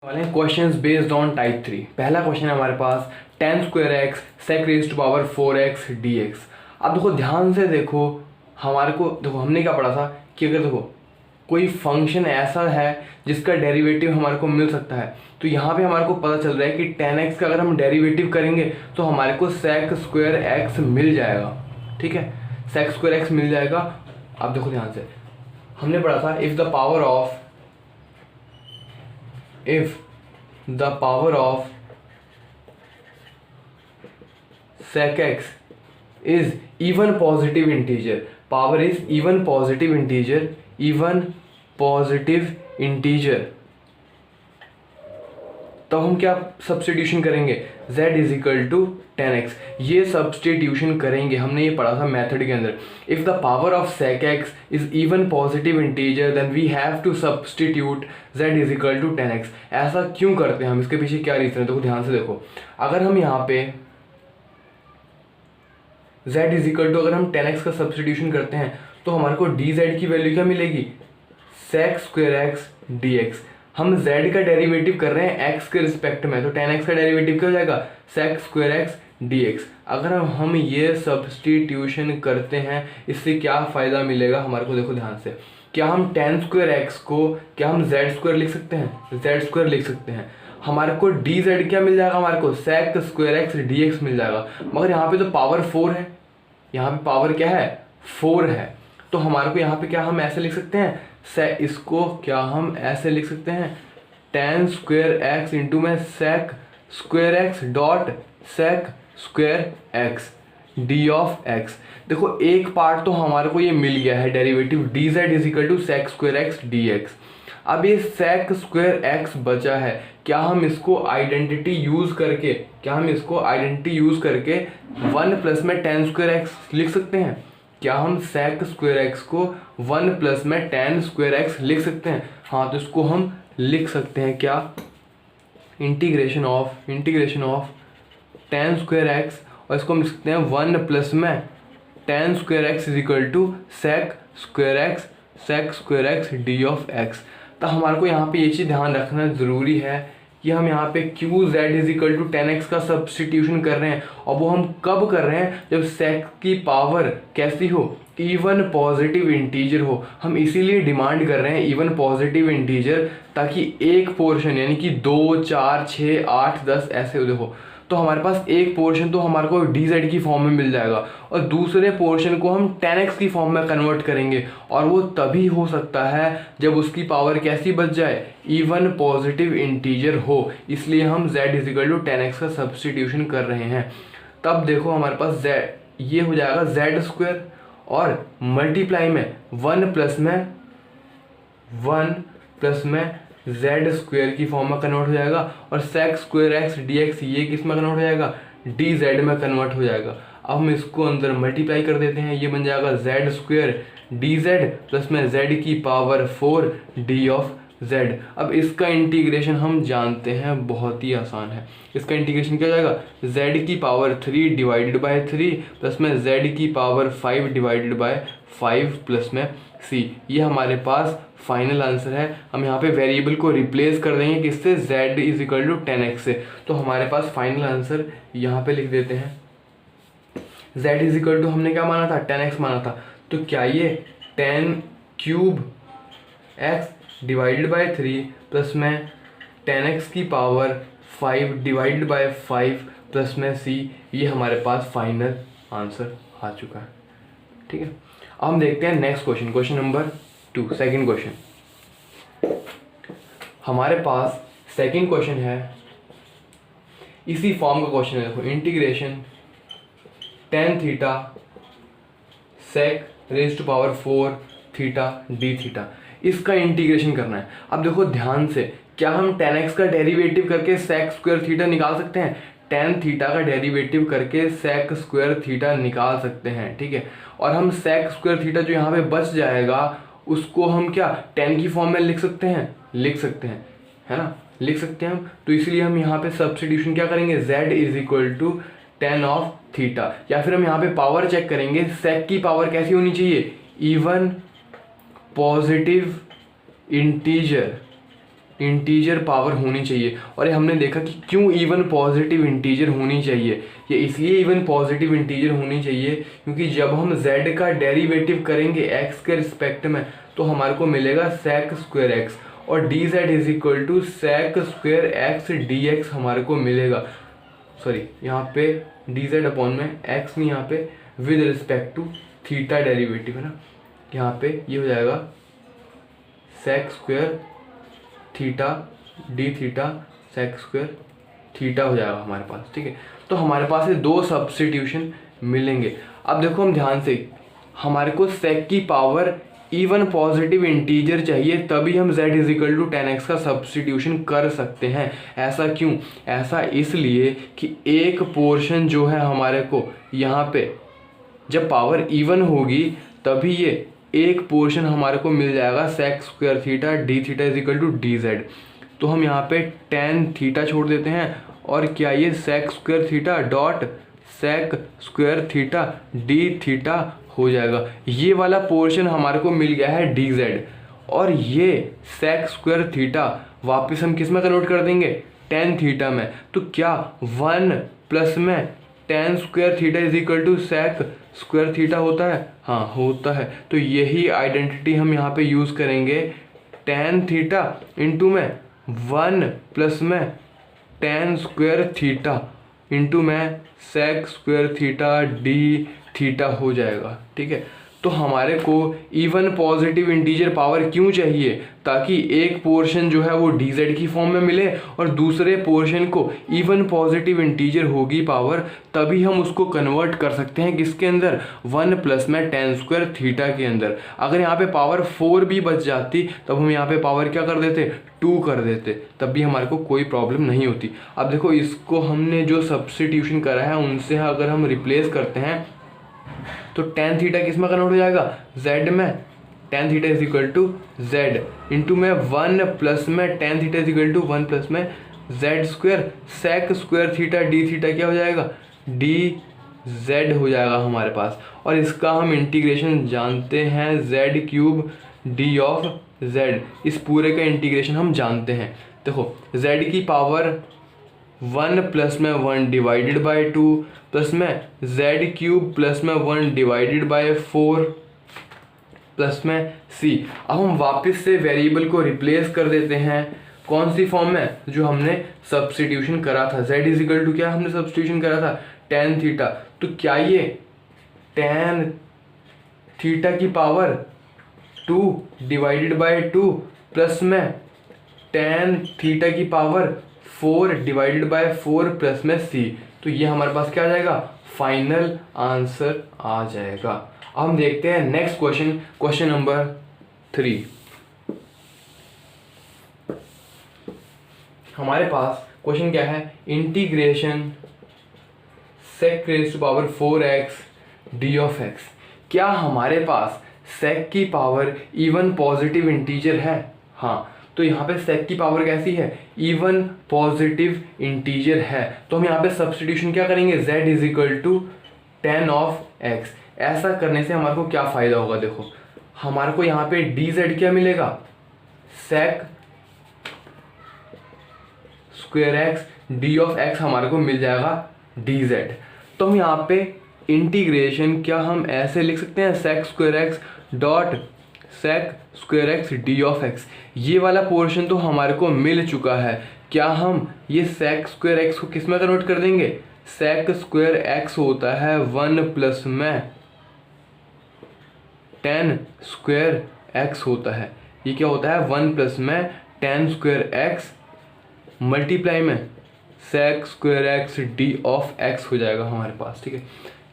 वाले questions based on type 3। पहला question है हमारे पास ten square x sec raise to power 4x dx। अब देखो ध्यान से देखो, हमारे को देखो हमने क्या पढ़ा था कि अगर देखो कोई फंक्शन ऐसा है जिसका डेरिवेटिव हमारे को मिल सकता है, तो यहाँ पे हमारे को पता चल रहा है कि 10x का अगर हम डेरिवेटिव करेंगे तो हमारे को सेक स्क्वायर एक्स मिल जाएगा। ठीक है, सेक स्क्वायर एक्स मिल जाएगा। अब देखो ध्यान से, हमने पढ़ा था if the power of sec x is even positive integer, power is even positive integer, तो हम क्या सब्स्टिट्यूशन करेंगे, z is equal to 10x। ये सब्स्टिट्यूशन करेंगे, हमने ये पढ़ा था मेथड के अंदर। If the power of sec x is even positive integer then we have to substitute z is equal to 10x। ऐसा क्यों करते हैं हम, इसके पीछे क्या रीजन है, देखो ध्यान से देखो। अगर हम यहाँ पे z इज इक्वल टू अगर हम 10x का सब्स्टिट्यूशन करते हैं तो हमारे को dz की वैल्यू क्या मिलेगी, sec स्क्वायर एक्स dx। हम z का डेरिवेटिव कर रहे हैं x के रिस्पेक्ट में, तो 10x का डेरिवेटिव क्या हो जाएगा, sec स्क्वायर एक्स dx। अगर हम ये सब्स्टिट्यूशन करते हैं, इससे क्या फ़ायदा मिलेगा हमारे को, देखो ध्यान से। क्या हम 10 स्क्वायर एक्स को क्या हम z स्क्वायर लिख सकते हैं, z स्क्वायर लिख सकते हैं। हमारे को dz क्या मिल जाएगा, हमारे को sec स्क्वायर एक्स dx मिल जाएगा। मगर यहाँ पे तो पावर 4 है, यहाँ पे पावर क्या है, 4 है। तो हमारे को यहाँ पे क्या हम ऐसे लिख सकते हैं, इसको क्या हम ऐसे लिख सकते हैं, 10 स्क्वायर एक्स इंटू में sec square x dot sec square x d of x. देखो एक पार्ट तो हमारे को ये मिल गया है derivative, dz is equal to sec square x dx। अब ये sec स्क्वायर एक्स बचा है, क्या हम इसको आइडेंटिटी यूज करके 1 प्लस में 10 स्क्वायर एक्स लिख सकते हैं। क्या हम sec स्क्वायर एक्स को 1 प्लस में 10 स्क्वायर एक्स लिख सकते हैं। हाँ, तो इसको हम लिख सकते हैं क्या, इंटीग्रेशन ऑफ 10 स्क्वायर एक्स, और इसको हम लिख सकते हैं 1 प्लस में 10 square x is equal to sec square x d of x. तो हमारे को यहाँ पे ये चीज़ ध्यान रखना ज़रूरी है कि हम यहाँ पे क्यू z is equal to 10x का सब्स्टिट्यूशन कर रहे हैं, और वो हम कब कर रहे हैं, जब sec की पावर कैसी हो, इवन पॉजिटिव इंटीजर हो। हम इसीलिए डिमांड कर रहे हैं इवन पॉजिटिव इंटीजर, ताकि एक पोर्शन यानी कि 2, 4, 6, 8, 10 ऐसे देखो, तो हमारे पास एक पोर्शन तो हमारे को dz की फॉर्म में मिल जाएगा, और दूसरे पोर्शन को हम 10x की फॉर्म में कन्वर्ट करेंगे। और वो तभी हो सकता है जब उसकी पावर कैसी बच जाए, इवन पॉजिटिव इंटीजर हो। इसलिए हम z is equal to 10x का सब्स्टिट्यूशन कर रहे हैं। तब देखो हमारे पास z ये हो जाएगा z स्क्वायर, और मल्टीप्लाई में 1 प्लस में z स्क्वायर की फॉर्म में कन्वर्ट हो जाएगा, और sec स्क्वायर एक्स dx ये किस में कन्वर्ट हो जाएगा, dz में कन्वर्ट हो जाएगा। अब हम इसको अंदर मल्टीप्लाई कर देते हैं, ये बन जाएगा z स्क्वायर dz प्लस में z की पावर 4 d ऑफ z। अब इसका इंटीग्रेशन हम जानते हैं, बहुत ही आसान है। इसका इंटीग्रेशन क्या हो जाएगा, z की पावर 3 डिवाइडेड बाय 3 प्लस में z की पावर 5 डिवाइडेड बाय 5 प्लस में c। ये हमारे पास फाइनल आंसर है। हम यहाँ पे वेरिएबल को रिप्लेस कर देंगे किससे, z is equal to 10x से। तो हमारे पास फाइनल आंसर यहाँ पे लिख देते हैं, z इज इक्वल टू हमने क्या माना था, 10x माना था। तो क्या ये 10 cube x divided by 3 plus में 10x की पावर 5 डिवाइडेड बाय 5 प्लस में c, ये हमारे पास फाइनल आंसर आ चुका है। ठीक है, अब हम देखते हैं next question, question number 2, second question. हमारे पास सेकंड क्वेश्चन है, इसी फॉर्म का क्वेश्चन है। देखो integration tan theta sec raise to power 4 theta d theta, इसका इंटीग्रेशन करना है। अब देखो ध्यान से, क्या हम tan x का डेरिवेटिव करके sec स्क्वायर थीटा निकाल सकते हैं, tan थीटा का डेरिवेटिव करके sec स्क्वायर थीटा निकाल सकते हैं। ठीक है, और हम sec स्क्वायर थीटा जो यहाँ पे बच जाएगा उसको हम क्या tan की फॉर्म में लिख सकते हैं, है ना, लिख सकते हैं हम। तो इसलिए हम यहाँ पे सब्स्टिट्यूशन क्या करेंगे, z is equal to tan of theta, या फिर हम यहाँ पे पावर चेक करेंगे, sec की पावर कैसी होनी चाहिए, even positive integer integer power होनी चाहिए। और ये हमने देखा कि क्यों इवन पॉजिटिव इंटीजर होनी चाहिए। ये इसलिए इवन पॉजिटिव इंटीजर होनी चाहिए क्योंकि जब हम z का डेरिवेटिव करेंगे x के रिस्पेक्ट में तो हमारे को मिलेगा sec स्क्वायर x, और dz is equal to sec square x dx हमारे को मिलेगा। सॉरी, यहाँ पे dz अपॉन में x नहीं, यहाँ पे with respect to theta derivative है ना, यहाँ पे ये हो जाएगा sec square theta d theta sec square theta हो जाएगा हमारे पास। ठीक है, तो हमारे पास ये दो सब्स्टिट्यूशन मिलेंगे। अब देखो हम ध्यान से, हमारे को sec की पावर इवन पॉजिटिव इंटीजर चाहिए तभी हम z is equal to 10x का सब्स्टिट्यूशन कर सकते हैं। ऐसा क्यों? ऐसा इसलिए कि एक पोर्शन जो है हमारे को यहाँ पे जब पावर इवन होगी तभी ये एक पोर्शन हमारे को मिल जाएगा sec square theta d theta is equal to d z. तो हम यहाँ पे tan थीटा छोड़ देते हैं और क्या ये sec square theta dot sec square theta d theta हो जाएगा। ये वाला पोर्शन हमारे को मिल गया है डी जेड, और ये sec स्क्वायर थीटा वापस हम किस में कन्वर्ट कर देंगे? tan थीटा में। तो क्या 1 प्लस में tan square theta is equal to sec square theta होता है? हाँ होता है। तो यही आइडेंटिटी हम यहाँ पे यूज़ करेंगे, tan थीटा इंटू में 1 प्लस में tan स्क्वायर थीटा इंटू में sec square theta d theta हो जाएगा। ठीक है, तो हमारे को इवन पॉजिटिव इंटीजर पावर क्यों चाहिए? ताकि एक पोर्शन जो है वो dz की फॉर्म में मिले और दूसरे पोर्शन को इवन पॉजिटिव इंटीजर होगी पावर, तभी हम उसको कन्वर्ट कर सकते हैं किसके अंदर? 1 प्लस में tan स्क्वायर थीटा के अंदर। अगर यहाँ पे पावर 4 भी बच जाती तब हम यहाँ पे पावर क्या कर देते? 2 कर देते, तब भी हमारे को कोई प्रॉब्लम नहीं होती। अब देखो, इसको हमने जो सब्स्टिट्यूशन करा है उनसे अगर हम रिप्लेस करते हैं तो tan थीटा किस में कन्वर्ट हो जाएगा? z में। tan theta is equal to z into में 1 प्लस में tan theta is equal to 1 plus में z square sec square theta d theta क्या हो जाएगा? डी जेड हो जाएगा हमारे पास। और इसका हम इंटीग्रेशन जानते हैं, z cube D of z। इस पूरे का इंटीग्रेशन हम जानते हैं। देखो, z की पावर 1 प्लस में 1 डिवाइडेड बाई 2 प्लस में z क्यूब प्लस में 1 डिवाइडेड बाई 4 प्लस में c। अब हम वापस से वेरिएबल को रिप्लेस कर देते हैं कौन सी फॉर्म में? जो हमने सब्स्टिट्यूशन करा था। z इज इक्वल टू क्या हमने सब्स्टिट्यूशन करा था? tan theta. तो क्या ये tan थीटा की पावर 2 डिवाइडेड बाई 2 प्लस में tan थीटा की पावर 4 डिवाइडेड बाय 4 प्लस में c। तो ये हमारे पास क्या आ जाएगा? फाइनल आंसर आ जाएगा। अब हम देखते हैं नेक्स्ट क्वेश्चन, क्वेश्चन नंबर 3। हमारे पास क्वेश्चन क्या है? Integration sec raise to power 4x d of x। क्या हमारे पास sec की पावर इवन पॉजिटिव इंटीजर है? हाँ, तो यहाँ पे sec की पावर कैसी है? इवन पॉजिटिव इंटीजर है। तो हम यहाँ पे सब्स्टिट्यूशन क्या करेंगे? z is equal to tan of x। ऐसा करने से हमारे को क्या फ़ायदा होगा? देखो, हमारे को यहाँ पे dz क्या मिलेगा? sec square x D of x हमारे को मिल जाएगा dz। तो हम यहाँ पे इंटीग्रेशन क्या हम ऐसे लिख सकते हैं? sec square x dot sec square x d of x. ये वाला पोर्शन तो हमारे को मिल चुका है। क्या हम ये sec स्क्वायर एक्स को किस में कन्वर्ट कर देंगे? sec स्क्वायर एक्स होता है 1 प्लस में tan स्क्वायर एक्स होता है। ये क्या होता है? 1 प्लस में tan स्क्वायर एक्स मल्टीप्लाई में sec square x d of x हो जाएगा हमारे पास। ठीक है,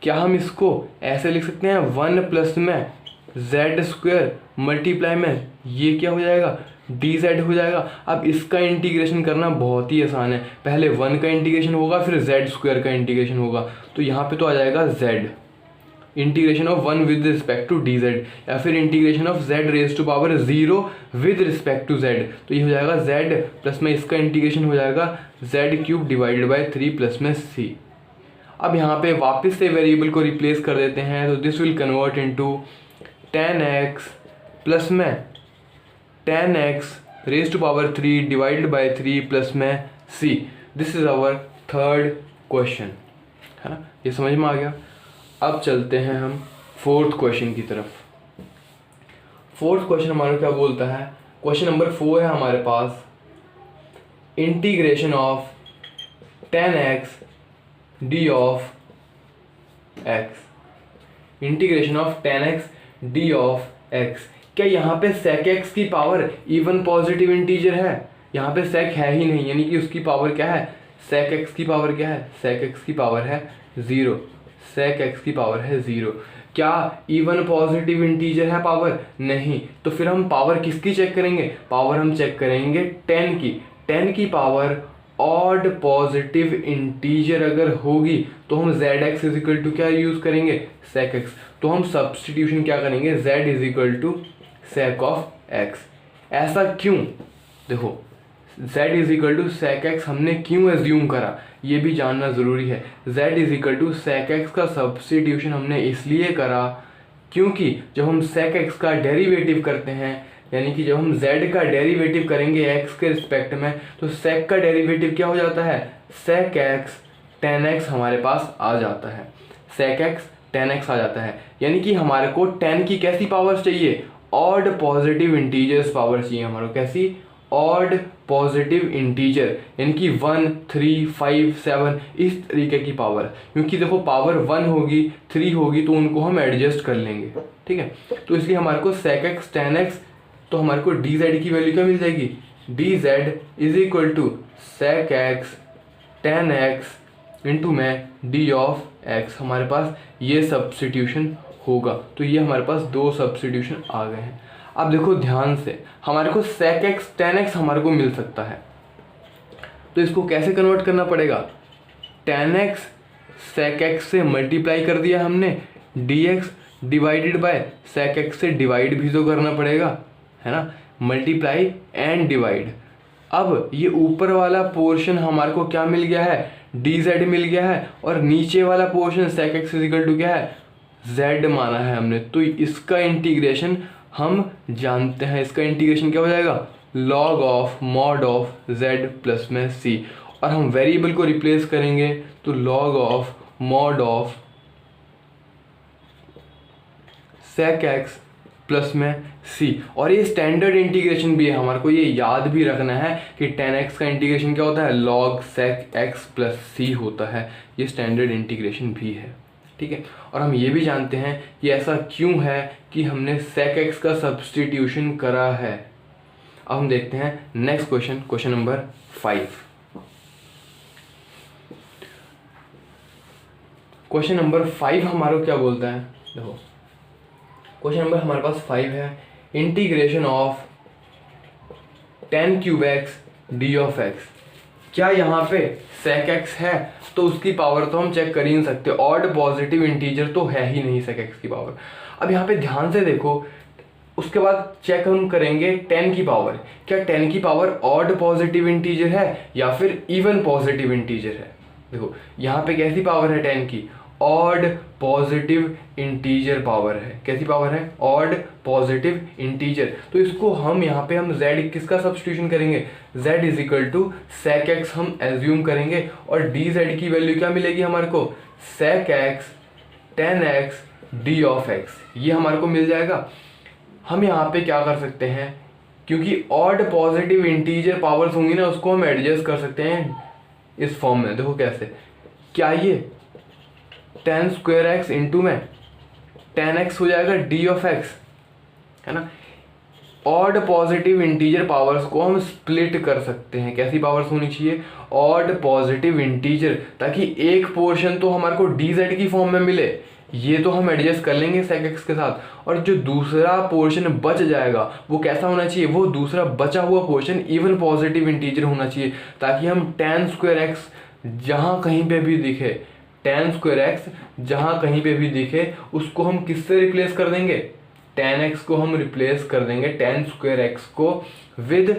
क्या हम इसको ऐसे लिख सकते हैं? 1 प्लस में z स्क्वायर मल्टीप्लाई में ये क्या हो जाएगा? डी जेड हो जाएगा। अब इसका इंटीग्रेशन करना बहुत ही आसान है। पहले 1 का इंटीग्रेशन होगा, फिर z स्क्वायर का इंटीग्रेशन होगा। तो यहाँ पे तो आ जाएगा z integration of 1 with respect to d z, या फिर integration of z raise to power 0 with respect to z। तो ये हो जाएगा z प्लस में इसका इंटीग्रेशन हो जाएगा z cube divided by 3 plus में c। अब यहाँ पे वापस से वेरिएबल को रिप्लेस कर देते हैं। तो this will convert into tan x plus में tan x raise to power 3 divided by 3 plus में c। This is our third question, है ना, ये समझ में आ गया। अब चलते हैं हम फोर्थ क्वेश्चन की तरफ। फोर्थ क्वेश्चन हमारा क्या बोलता है, क्वेश्चन नंबर 4 है हमारे पास, integration of 10x d of x, integration of 10x d of x। क्या यहाँ पे sec x की पावर इवन पॉजिटिव इंटीजर है? यहाँ पे sec है ही नहीं, यानी कि उसकी पावर क्या है, sec x की पावर क्या है, sec x की पावर है 0, sec x की पावर है 0। क्या इवन पॉजिटिव इंटीजर है पावर? नहीं। तो फिर हम पावर किसकी चेक करेंगे, पावर हम चेक करेंगे 10 की। 10 की पावर ऑड पॉजिटिव इंटीजर अगर होगी तो हम z x is equal to क्या यूज करेंगे, सेक एक्स। तो हम सब्सटीट्यूशन क्या करेंगे, z is equal to sec of x. ऐसा क्यों, देखो z is equal to sec x हमने क्यों एज्यूम करा ये भी जानना ज़रूरी है। z is equal to sec x का सब्सटीट्यूशन हमने इसलिए करा क्योंकि जब हम सेक एक्स का डेरिवेटिव करते हैं, यानी कि जब हम z का डेरिवेटिव करेंगे x के रिस्पेक्ट में, तो sec का डेरिवेटिव क्या हो जाता है, sec x tan x हमारे पास आ जाता है, sec x tan x आ जाता है। यानी कि हमारे को 10 की कैसी पावर्स चाहिए, ऑड पॉजिटिव इंटीजर्स पावर चाहिए हमारे को। कैसी, ऑड पॉजिटिव इंटीजर, यानी कि 1 3 5 7 इस तरीके की पावर। क्योंकि देखो पावर 1 होगी 3 होगी तो उनको हम एडजस्ट कर लेंगे, ठीक है। तो इसलिए हमारे को sec x tan x, तो हमारे को डी जेड की वैल्यू क्या मिल जाएगी, d z is equal to sec x tan x into में डी ऑफ एक्स। हमारे पास ये सब्स्टिट्यूशन होगा। तो ये हमारे पास दो सब्स्टिट्यूशन आ गए हैं। अब देखो ध्यान से, हमारे को सेक एक्स टेन एक्स हमारे को मिल सकता है, तो इसको कैसे कन्वर्ट करना पड़ेगा, टेन एक्स सेक एक्स से मल्टीप्लाई कर दिया हमने, d x divided by sec x से डिवाइड भी तो करना पड़ेगा, है ना, मल्टीप्लाई एंड डिवाइड। अब ये ऊपर वाला पोर्शन हमारे को क्या मिल गया है, डी जेड मिल गया है, और नीचे वाला portion sec x equal to क्या है, जेड माना है हमने। तो इसका इंटीग्रेशन हम जानते हैं, इसका इंटीग्रेशन क्या हो जाएगा, log of mod of z plus में सी। और हम वेरिएबल को रिप्लेस करेंगे तो log of mod of sec x plus में सी। और ये स्टैंडर्ड इंटीग्रेशन भी है, हमारे को ये याद भी रखना है कि टेन एक्स का इंटीग्रेशन क्या होता है, लॉग सेक एक्स प्लस सी होता है। ये स्टैंडर्ड इंटीग्रेशन भी है, ठीक है। और हम ये भी जानते हैं कि ऐसा क्यों है कि हमने सेक एक्स का सब्स्टिट्यूशन करा है। अब हम देखते हैं next question, question number 5। Question number 5 हमारा क्या बोलता है, देखो क्वेश्चन नंबर हमारे पास 5 है, integration of 10 cube x d of x. क्या यहाँ पे सेक एक्स है तो उसकी पावर तो हम चेक कर ही नहीं सकते, ऑड पॉजिटिव इंटीजर तो है ही नहीं सेक एक्स की पावर। अब यहाँ पे ध्यान से देखो, उसके बाद चेक हम करेंगे 10 की पावर, क्या 10 की पावर ऑड पॉजिटिव इंटीजर है या फिर इवन पॉजिटिव इंटीजर है। देखो यहाँ पे कैसी पावर है 10 की, ऑड पॉजिटिव इंटीजर पावर है। कैसी पावर है, ऑड पॉजिटिव इंटीजर। तो इसको हम यहाँ पे हम z किसका सब्स्टिट्यूशन करेंगे, z is equal to sec x हम एज्यूम करेंगे, और डी जेड की वैल्यू क्या मिलेगी हमारे को, sec x tan x d of x, ये हमारे को मिल जाएगा। हम यहाँ पे क्या कर सकते हैं, क्योंकि ऑड पॉजिटिव इंटीजर पावर्स होंगी ना, उसको हम एडजस्ट कर सकते हैं इस फॉर्म में। देखो कैसे, क्या ये 10 स्क्वायर एक्स इंटू में 10x हो जाएगा डी ऑफ एक्स, है ना। ऑड पॉजिटिव इंटीजर पावर्स को हम स्प्लिट कर सकते हैं। कैसी पावर्स होनी चाहिए, ऑड पॉजिटिव इंटीजर, ताकि एक पोर्शन तो हमारे को डी जेड की फॉर्म में मिले, ये तो हम एडजस्ट कर लेंगे सेक एक्स के साथ। और जो दूसरा पोर्शन बच जाएगा वो कैसा होना चाहिए, वो दूसरा बचा हुआ पोर्शन इवन पॉजिटिव इंटीजर होना चाहिए, ताकि हम 10 स्क्वायर एक्स जहाँ कहीं पे भी दिखे, 10 स्क्वायर एक्स जहाँ कहीं पे भी दिखे उसको हम किससे रिप्लेस कर देंगे, 10x को हम रिप्लेस कर देंगे 10 स्क्वायर एक्स को विद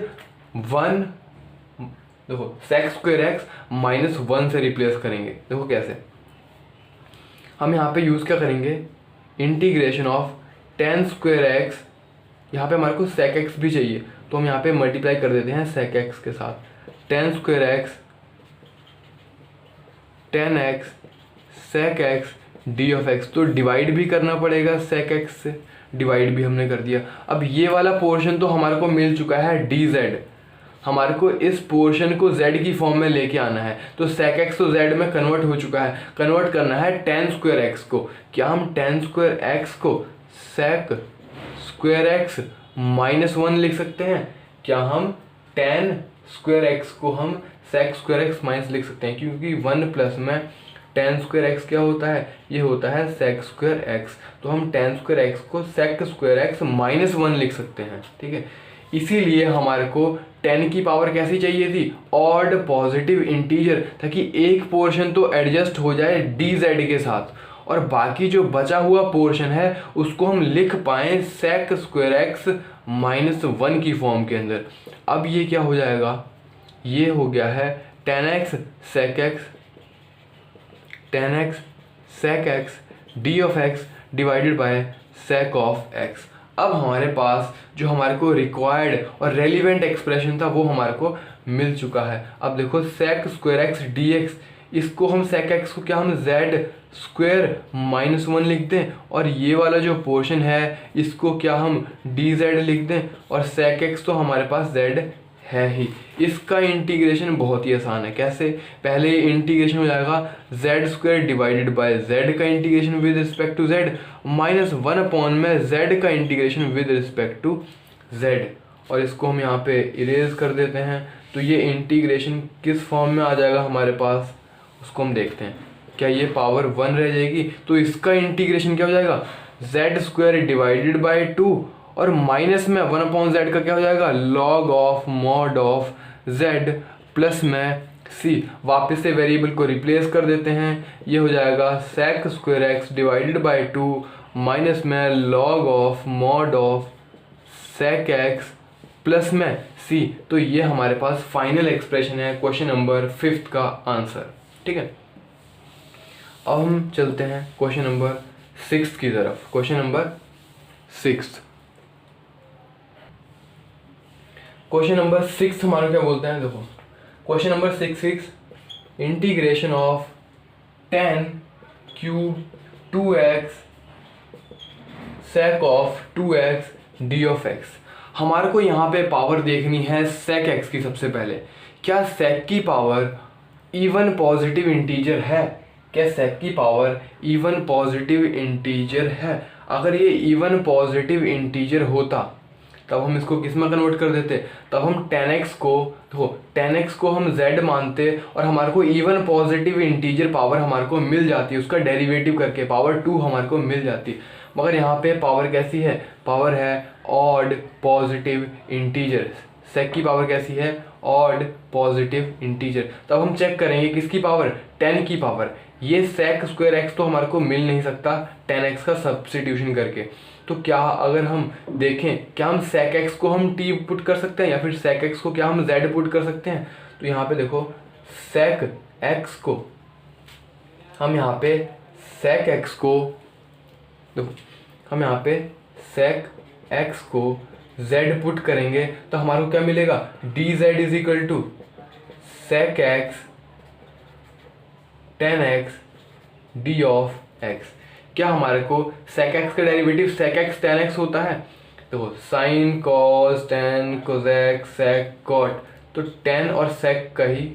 1, देखो सेक स्क्वायर एक्स माइनस 1 से रिप्लेस करेंगे। देखो कैसे, हम यहाँ पे यूज़ क्या करेंगे, इंटीग्रेशन ऑफ 10 स्क्वायर एक्स, यहाँ पे हमारे को सेक एक्स भी चाहिए तो हम यहाँ पे मल्टीप्लाई कर देते हैं sec x के साथ। 10 square x 10x sec x d of x, तो डिवाइड भी करना पड़ेगा sec x से, डिवाइड भी हमने कर दिया। अब ये वाला पोर्शन तो हमारे को मिल चुका है dz, हमारे को इस पोर्शन को z की फॉर्म में लेके आना है। तो sec x तो z में कन्वर्ट हो चुका है, कन्वर्ट करना है 10 स्क्वायर x को। क्या हम 10 स्क्वायर x को sec स्क्वायर x -1 लिख सकते हैं? क्या हम 10 स्क्वायर x को हम sec स्क्वायर x माइनस लिख सकते हैं? क्योंकि 1 प्लस में 10 स्क्वायर x क्या होता है? ये होता है sec स्क्वायर x। तो हम 10 स्क्वायर x को sec स्क्वायर x -1 लिख सकते हैं, ठीक है। इसीलिए हमारे को 10 की पावर कैसी चाहिए थी? ऑड पॉजिटिव इंटीजर, ताकि एक पोर्शन तो एडजस्ट हो जाए dz के साथ और बाकी जो बचा हुआ पोर्शन है उसको हम लिख पाएँ sec स्क्वायर x -1 की फॉर्म के अंदर। अब ये क्या हो जाएगा? ये हो गया है 10x sec x d of x divided by sec of x। अब हमारे पास जो हमारे को रिक्वायर्ड और रेलिवेंट एक्सप्रेशन था वो हमारे को मिल चुका है। अब देखो sec स्क्वायर x dx, इसको हम sec x को क्या हम z स्क्वायर -1 लिख दें और ये वाला जो पोर्शन है इसको क्या हम dz लिख दें, और sec x तो हमारे पास z है ही। इसका इंटीग्रेशन बहुत ही आसान है। कैसे? पहले इंटीग्रेशन हो जाएगा z square divided by z का integration with respect to z -1 upon में z का integration with respect to z, और इसको हम यहाँ पे इरेज कर देते हैं। तो ये इंटीग्रेशन किस फॉर्म में आ जाएगा हमारे पास, उसको हम देखते हैं। क्या ये पावर 1 रह जाएगी? तो इसका इंटीग्रेशन क्या हो जाएगा? z स्क्वायर डिवाइडेड बाय 2 और माइनस में 1 अपॉन z का क्या हो जाएगा? log of mod of z plus में c। वापस से वेरिएबल को रिप्लेस कर देते हैं, ये हो जाएगा sec square x divided by 2 minus में log of mod of sec x plus में c। तो ये हमारे पास फाइनल एक्सप्रेशन है क्वेश्चन नंबर 5 का आंसर, ठीक है। अब हम चलते हैं क्वेश्चन नंबर 6 की तरफ। क्वेश्चन नंबर 6, क्वेश्चन नंबर 6 हमारा क्या बोलते हैं? देखो question number 6 integration of 10 cube 2x sec of 2x d of x। हमारे को यहाँ पे पावर देखनी है sec x की। सबसे पहले क्या sec की पावर इवन पॉजिटिव इंटीजर है? क्या sec की पावर इवन पॉजिटिव इंटीजर है? अगर ये इवन पॉजिटिव इंटीजर होता तब हम इसको किस में कन्वर्ट कर देते? तब हम 10x को, तो 10x को हम z मानते और हमारे को इवन पॉजिटिव इंटीजर पावर हमारे को मिल जाती, उसका डेरिवेटिव करके पावर 2 हमारे को मिल जाती। मगर यहाँ पे पावर कैसी है? पावर है ऑड पॉजिटिव इंटीजर। sec की पावर कैसी है? Odd positive integer. तब हम चेक करेंगे किसकी पावर? 10 की पावर। ये sec स्क्वायर x तो हमारे को मिल नहीं सकता 10x का सब्स्टिट्यूशन करके। तो क्या अगर हम देखें, क्या हम sec x को हम t पुट कर सकते हैं या फिर sec x को क्या हम z पुट कर सकते हैं? तो यहाँ पे देखो sec x को हम यहाँ पे sec x को देखो हम यहाँ पे sec x को z पुट करेंगे तो हमारे को क्या मिलेगा? dz is equal to sec x 10x d of x। क्या हमारे को sec x का डेरिवेटिव sec x 10x होता है? तो sin cos tan cosec sec cot, तो tan और sec का ही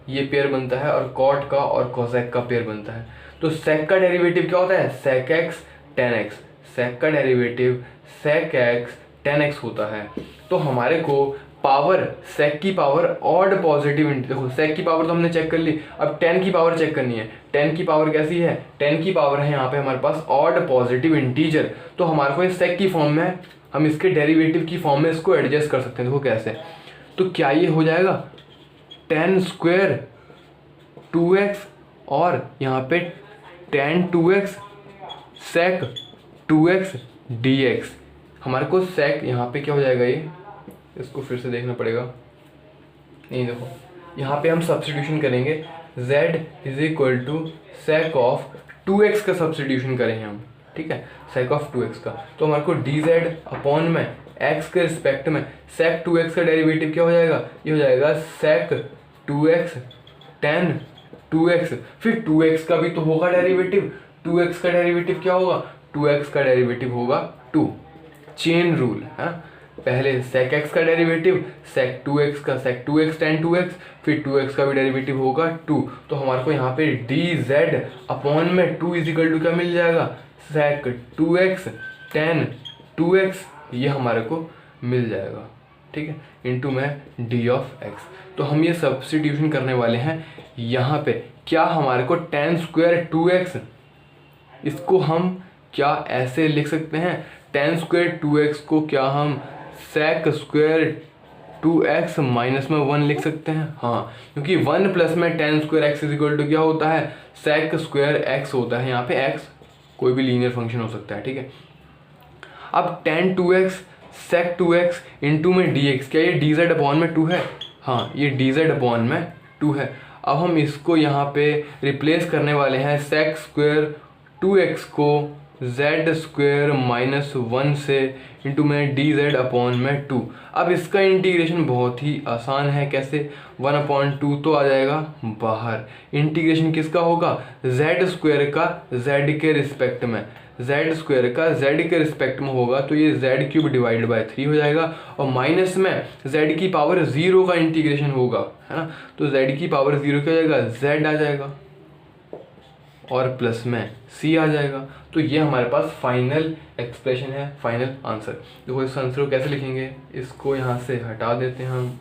ये पेयर बनता है और cot का और cosec का पेयर बनता है। तो sec का डेरिवेटिव क्या होता है? sec x tan x। sec का derivative sec x tan x होता है। तो हमारे को पावर sec की पावर ऑड पॉजिटिव, देखो sec की पावर तो हमने चेक कर ली, अब 10 की पावर चेक करनी है। 10 की पावर कैसी है? 10 की पावर है यहाँ पे हमारे पास ऑड पॉजिटिव इंटीजर। तो हमारे को इस sec की फॉर्म में हम इसके डेरिवेटिव की फॉर्म में इसको एडजस्ट कर सकते हैं। देखो कैसे? तो क्या ये हो जाएगा 10 स्क्वायर 2x और यहाँ पे tan 2x sec 2x dx। हमारे को sec यहाँ पे क्या हो जाएगा? ये इसको फिर से देखना पड़ेगा। नहीं देखो यहाँ पे हम सब्स्टिट्यूशन करेंगे z is equal to sec of 2x का सब्स्टिट्यूशन करेंगे हम, ठीक है, sec ऑफ 2x का। तो हमारे को dz अपॉन में एक्स के रिस्पेक्ट में sec 2x का डेरिवेटिव क्या हो जाएगा, ये हो जाएगा sec 2x tan 2x। फिर 2x का भी तो होगा डेरिवेटिव, 2x का डेरिवेटिव क्या होगा, 2x का डेरिवेटिव होगा 2। चेन रूल है, पहले sec x का डेरिवेटिव sec 2x का sec 2x tan 2x, फिर 2x का भी डेरिवेटिव होगा 2। तो हमारे को यहाँ पे dz अपॉन में 2 इजिकल टू क्या मिल जाएगा, sec 2x tan 2x, ये हमारे को मिल जाएगा, ठीक है, इनटू में d ऑफ x। तो हम ये सब्स्टिट्यूशन करने वाले हैं यहाँ पे। क्या हमारे को tan स्क्वायर 2x, इसको हम क्या ऐसे लिख सकते हैं, tan स्क्वायर 2x को क्या हम sec स्क्वायर 2x माइनस में 1 लिख सकते हैं। हाँ, क्योंकि 1 प्लस में tan square x is equal to क्या होता है, sec स्क्वायर x होता है। यहाँ पे x कोई भी लीनियर फंक्शन हो सकता है, ठीक है। अब tan 2x sec 2x into में dx, क्या ये dz अपॉन में 2 है, हाँ ये dz अपॉन में 2 है। अब हम इसको यहाँ पे रिप्लेस करने वाले हैं sec स्क्वायर 2x को z स्क्वायर माइनस 1 से इंटू में dz अपॉन में 2। अब इसका इंटीग्रेशन बहुत ही आसान है, कैसे, 1/2 तो आ जाएगा बाहर, इंटीग्रेशन किसका होगा, z स्क्वायर का z के रिस्पेक्ट में, z स्क्वायर का z के रिस्पेक्ट में होगा तो ये z क्यूब डिवाइड बाय 3 हो जाएगा, और माइनस में z की पावर 0 का इंटीग्रेशन होगा, है ना, तो z की पावर 0 क्या हो जाएगा, z आ जाएगा, और प्लस में c आ जाएगा। तो ये हमारे पास फाइनल एक्सप्रेशन है, फाइनल आंसर। देखो इस आंसर को कैसे लिखेंगे, इसको यहाँ से हटा देते हैं हम,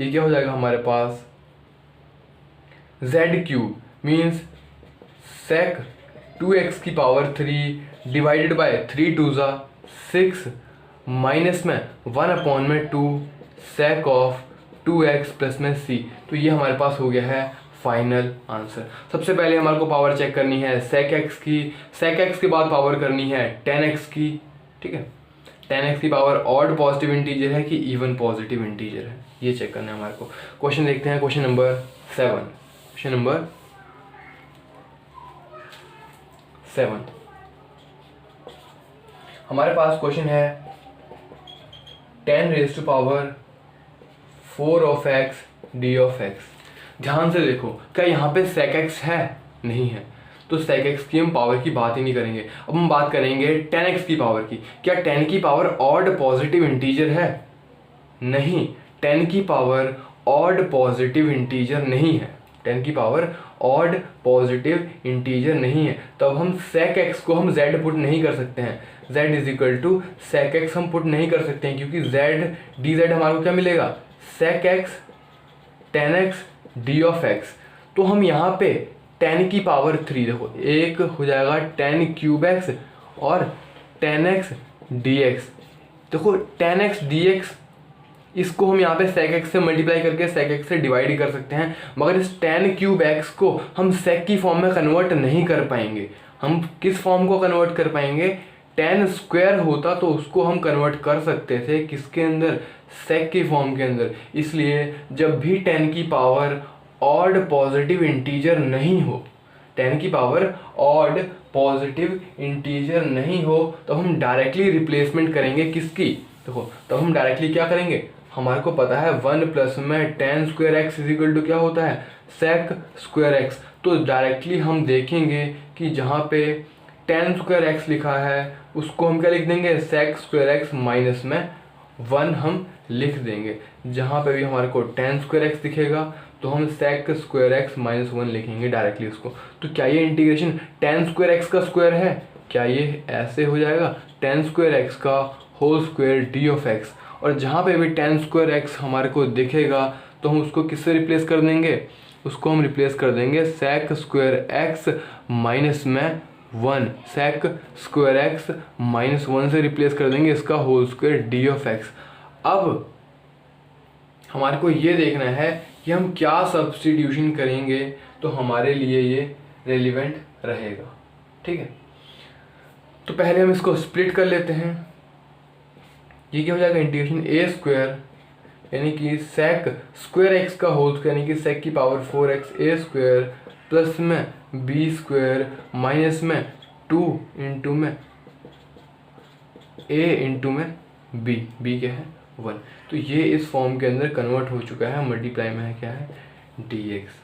ये क्या हो जाएगा हमारे पास, z cube means sec 2x की पावर 3 डिवाइडेड बाय 3 2 6 माइनस में 1/2 sec ऑफ 2x प्लस में c। तो ये हमारे पास हो गया है फाइनल आंसर। सबसे पहले हमारे को पावर चेक करनी है sec x की, sec x के बाद पावर करनी है tan x की, ठीक है, tan x की पावर ऑड पॉजिटिव इंटीजर है कि इवन पॉजिटिव इंटीजर है, ये चेक करना है हमारे को। क्वेश्चन देखते हैं, क्वेश्चन नंबर 7, क्वेश्चन नंबर 7 हमारे पास क्वेश्चन है 10 raise to power 4 of x d of x। ध्यान से देखो, क्या यहाँ पे sec x है, नहीं है, तो sec x की हम पावर की बात ही नहीं करेंगे। अब हम बात करेंगे tan x की पावर की। क्या tan की पावर ऑड पॉजिटिव इंटीजर है, नहीं, tan की पावर ऑड पॉजिटिव इंटीजर नहीं है, tan की पावर ऑड पॉजिटिव इंटीजर नहीं है। तब हम sec x को हम z पुट नहीं कर सकते हैं, z is equal to sec x हम पुट नहीं कर सकते हैं, क्योंकि z dz हमारे को क्या मिलेगा, sec x tan x d of x। तो हम यहाँ पे tan की पावर 3, देखो एक हो जाएगा tan क्यूब x और tan x dx। देखो tan x dx इसको हम यहाँ पे sec x से मल्टीप्लाई करके sec x से डिवाइड कर सकते हैं, मगर इस tan क्यूब x को हम sec की फॉर्म में कन्वर्ट नहीं कर पाएंगे। हम किस फॉर्म को कन्वर्ट कर पाएंगे, tan स्क्वायर होता तो उसको हम कन्वर्ट कर सकते थे किसके अंदर, sec की फॉर्म के अंदर। इसलिए जब भी tan की पावर ऑड पॉजिटिव इंटीजर नहीं हो, tan की पावर ऑड पॉजिटिव इंटीजर नहीं हो, तो हम डायरेक्टली रिप्लेसमेंट करेंगे किसकी, देखो तो हम डायरेक्टली क्या करेंगे, हमारे को पता है 1 प्लस में tan square x is equal to क्या होता है, sec स्क्वायर x। तो डायरेक्टली हम देखेंगे कि जहाँ पे tan स्क्वायर x लिखा है उसको हम क्या लिख देंगे, sec स्क्वायर x माइनस में 1 हम लिख देंगे। जहाँ पे भी हमारे को tan स्क्वायर x दिखेगा तो हम sec स्क्वायर x माइनस 1 लिखेंगे डायरेक्टली उसको। तो क्या ये इंटीग्रेशन tan स्क्वायर x का स्क्वायर है, क्या ये ऐसे हो जाएगा, tan स्क्वायर x का whole square d of x। और जहाँ पे भी tan स्क्वायर x हमारे को दिखेगा तो हम उसको किससे रिप्लेस कर देंगे, उसको हम रिप्लेस कर देंगे sec स्क्वायर x माइनस में 1, sec स्क्वायर x माइनस 1 से रिप्लेस कर देंगे इसका whole square d of x। अब हमारे को ये देखना है कि हम क्या सब्स्टिट्यूशन करेंगे तो हमारे लिए ये रेलिवेंट रहेगा, ठीक है। तो पहले हम इसको स्प्लिट कर लेते हैं, ये क्या हो जाएगा, इंटीग्रेशन a स्क्वायर यानी कि sec स्क्वायर x का होल स्क्वायर यानी कि sec की power 4x a square plus में b स्क्वायर माइनस में 2 इंटू में a इंटू में बी क्या है 1। तो ये इस फॉर्म के अंदर कन्वर्ट हो चुका है, मल्टीप्लाई में है क्या है dx।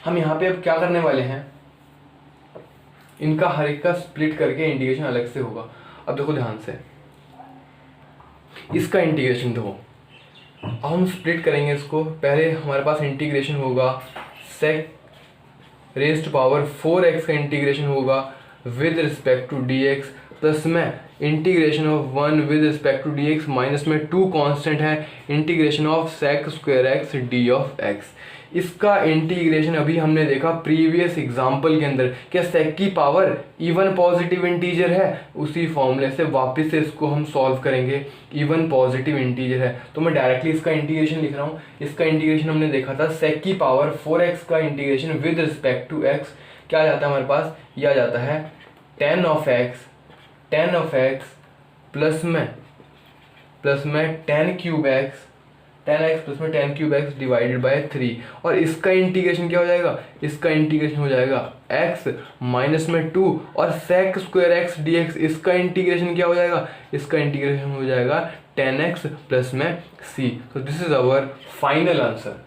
हम यहाँ पे अब क्या करने वाले हैं, इनका हर एक का स्प्लिट करके इंटीग्रेशन अलग से होगा। अब देखो ध्यान से, इसका इंटीग्रेशन देखो, अब हम स्प्लिट करेंगे इसको। पहले हमारे पास इंटीग्रेशन होगा सेक रेज़्ड पावर 4x का इंटीग्रेशन होगा with respect to dx, plus में integration of 1 with respect to dx, minus में 2 कांस्टेंट है integration of sec square x d of x। इसका इंटीग्रेशन अभी हमने देखा प्रीवियस एग्जाम्पल के अंदर, क्या सेक की पावर इवन पॉजिटिव इंटीजर है, उसी फॉर्मूले से वापस से इसको हम सॉल्व करेंगे। इवन पॉजिटिव इंटीजर है तो मैं डायरेक्टली इसका इंटीग्रेशन लिख रहा हूँ। इसका इंटीग्रेशन हमने देखा था सेक की पावर 4x का integration with respect to x, क्या आ जाता है हमारे पास, यह आ जाता है tan of x प्लस में tan cube x, tan x plus में tan cube x divided by 3। और इसका इंटीग्रेशन क्या हो जाएगा, इसका इंटीग्रेशन हो जाएगा x माइनस में 2 और sec स्क्वायर x dx, इसका इंटीग्रेशन क्या हो जाएगा, इसका इंटीग्रेशन हो जाएगा tan x प्लस में c। तो this is our final answer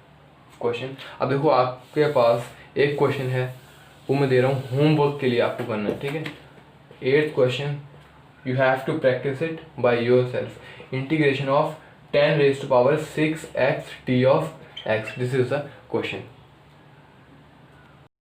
question. अब देखो आपके पास एक क्वेश्चन है, वो मैं दे रहा हूँ होमवर्क के लिए आपको करना है, ठीक है। 8th question, you have to practice it by yourself. Integration of 10 raised to power 6x t of x. This is the question.